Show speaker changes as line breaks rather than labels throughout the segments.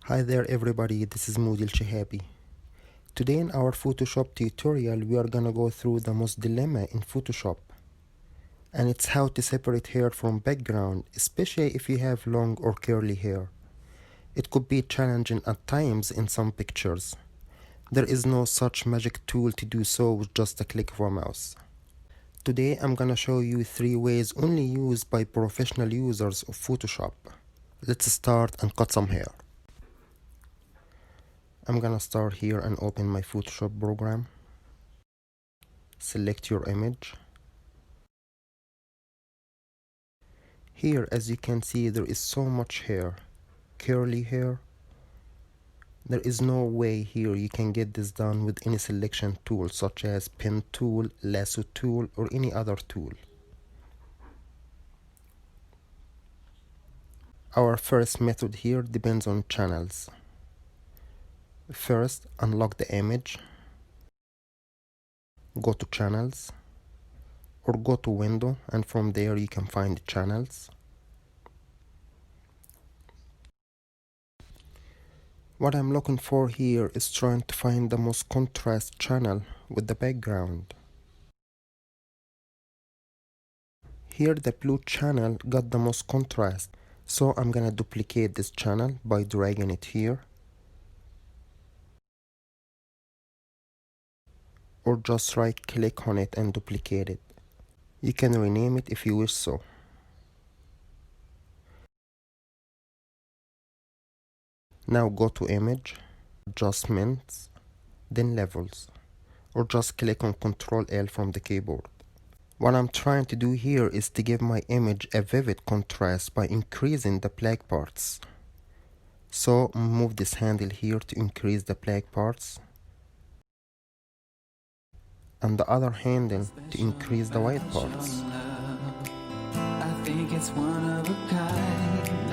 Hi there everybody, this is Alshehaby. Today in our Photoshop tutorial we are gonna go through the most dilemma in Photoshop, and it's how to separate hair from background, especially if you have long or curly hair. It could be challenging at times in some pictures. There is no such magic tool to do so with just a click of a mouse. Today I'm gonna show you 3 ways only used by professional users of Photoshop. Let's start and cut some hair. I'm gonna start here and open my Photoshop program. Select your image. Here, as you can see, there is so much hair, curly hair. There is no way here you can get this done with any selection tool such as pen tool, lasso tool, or any other tool. Our first method here depends on channels. First, unlock the image, go to channels, or go to window, and from there you can find the channels. What I'm looking for here is trying to find the most contrast channel with the background. Here the blue channel got the most contrast, so I'm gonna duplicate this channel by dragging it here, or just right click on it and duplicate it. You can rename it if you wish so. Now go to image, adjustments, then levels, or just click on Ctrl L from the keyboard. What I'm trying to do here is to give my image a vivid contrast by increasing the black parts. So move this handle here to increase the black parts, and the other handle to increase the white parts.
I think it's one of a kind.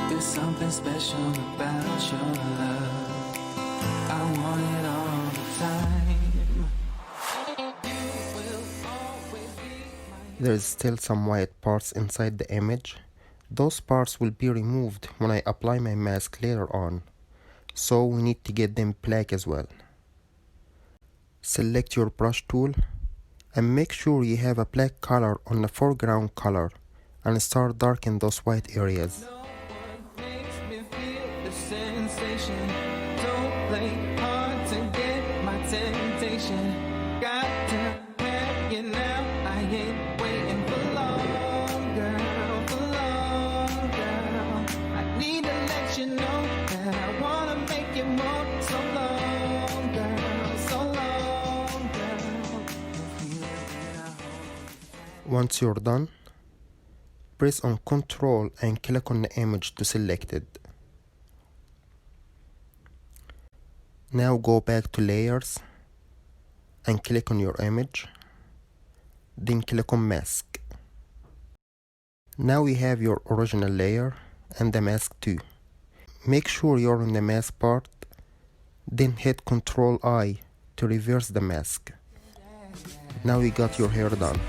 There's something special about your love. I want it all the time.
There is still some white parts inside the image. Those parts will be removed when I apply my mask later on, so we need to get them black as well. Select your brush tool and make sure you have a black color on the foreground color and start darkening those white areas.
No one makes me feel the sensation. Don't play hard to get my temptation. Got to have you now. I ain't waiting for long, girl, for long, girl. I need to let you know that I wanna make you more. So long, girl, so long, girl.
Once you're done, press on Ctrl and click on the image to select it. Now go back to layers and click on your image, then click on mask. Now we have your original layer and the mask too. Make sure you're on the mask part, then hit Ctrl I to reverse the mask. Now you got your hair done.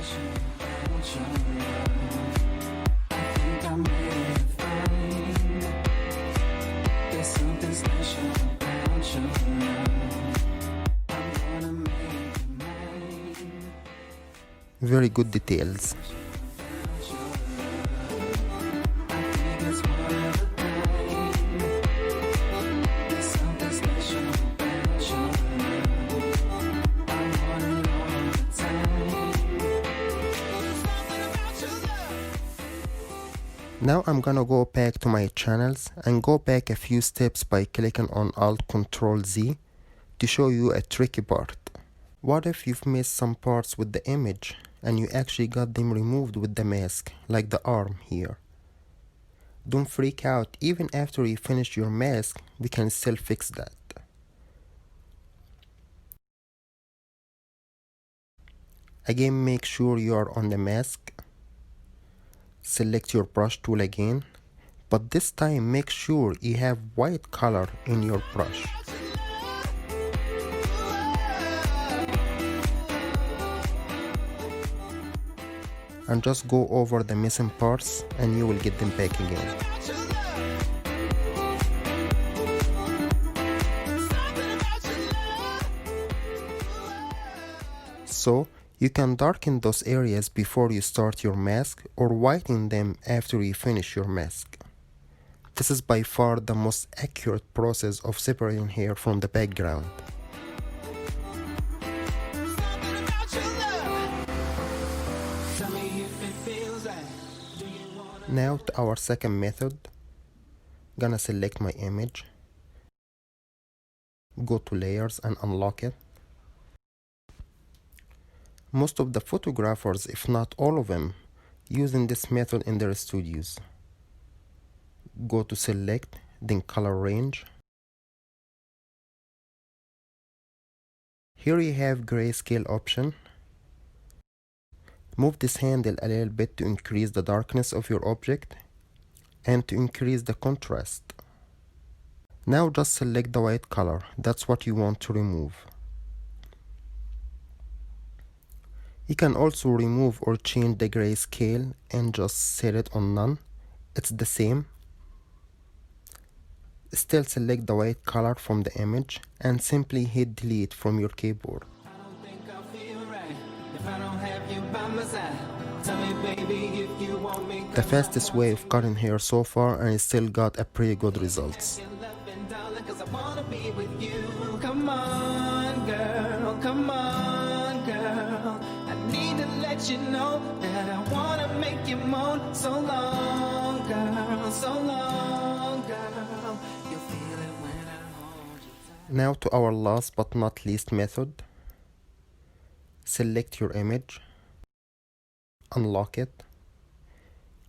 Very good details. Now I'm gonna go back to my channels and go back a few steps by clicking on Alt Ctrl Z to show you a tricky part. What if you've missed some parts with the image and you actually got them removed with the mask, like the arm here? Don't freak out, even after you finish your mask, we can still fix that. Again, make sure you are on the mask. Select your brush tool again, but this time make sure you have white color in your brush. And just go over the missing parts and you will get them back again. So you can darken those areas before you start your mask or whiten them after you finish your mask. This is by far the most accurate process of separating hair from the background. Now to our second method. Gonna select my image, go to layers and unlock it. Most of the photographers, if not all of them, using this method in their studios. Go to select, then color range. Here you have grayscale option. Move this handle a little bit to increase the darkness of your object and to increase the contrast. Now just select the white color, that's what you want to remove. You can also remove or change the grayscale and just set it on none. It's the same. Still select the white color from the image and simply hit delete from your keyboard. The fastest way of cutting hair so far, and it still got a pretty good results.
Come on, girl, come on, girl. I need to let you know that I wanna make you moan. So long, girl, so long, girl. You'll feel it when I hold you.
Now to our last but not least method. Select your image, unlock it.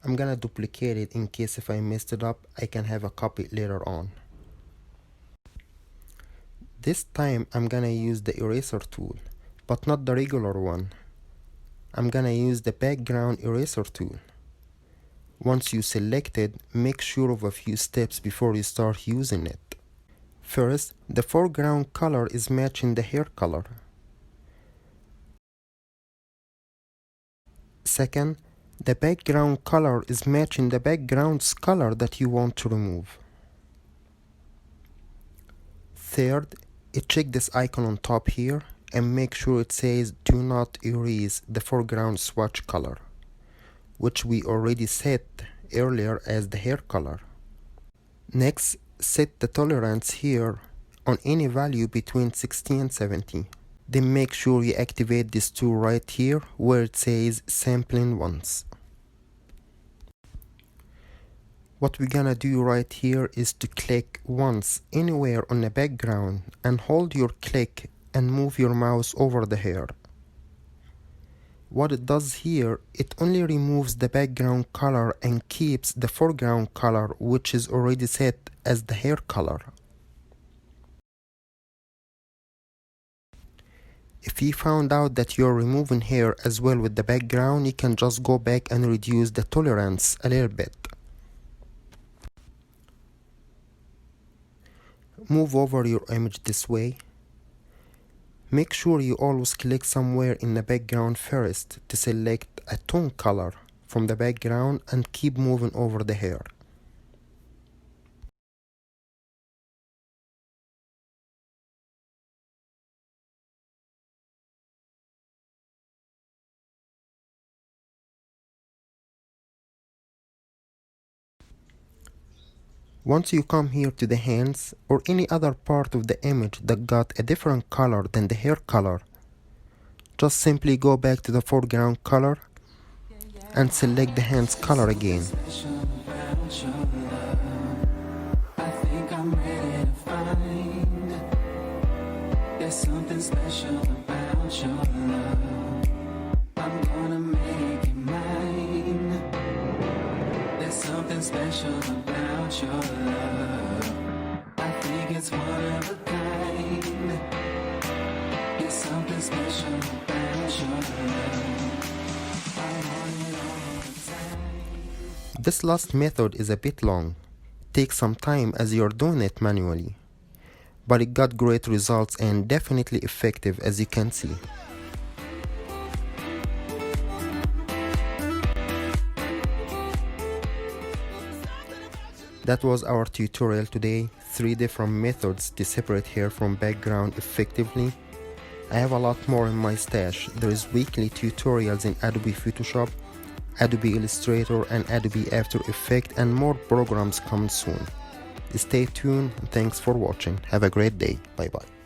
I'm gonna duplicate it in case if I messed it up, I can have a copy later on. This time I'm gonna use the eraser tool, but not the regular one. I'm gonna use the background eraser tool. Once you select it, make sure of a few steps before you start using it. First, the foreground color is matching the hair color. Second, the background color is matching the background's color that you want to remove. Third, check this icon on top here and make sure it says do not erase the foreground swatch color, which we already set earlier as the hair color. Next, set the tolerance here on any value between 60 and 70. Then make sure you activate this tool right here where it says sampling once. What we're gonna do right here is to click once anywhere on the background and hold your click and move your mouse over the hair. What it does here, it only removes the background color and keeps the foreground color, which is already set as the hair color. If you found out that you're removing hair as well with the background, you can just go back and reduce the tolerance a little bit. Move over your image this way. Make sure you always click somewhere in the background first to select a tone color from the background and keep moving over the hair. Once you come here to the hands or any other part of the image that got a different color than the hair color, just simply go back to the foreground color and select the hands color again.
I think I'm ready to find there's something special about your love. I'm gonna make it mine. There's something special about your love. I think it's one of a kind. There's something special about your love. I want it all the time.
This last method is a bit long. Take some time as you're doing it manually. But it got great results and definitely effective, as you can see. That was our tutorial today. 3 different methods to separate hair from background effectively. I have a lot more in my stash. There is weekly tutorials in Adobe Photoshop, Adobe Illustrator and Adobe After Effects, and more programs coming soon. Stay tuned. Thanks for watching. Have a great day. Bye bye.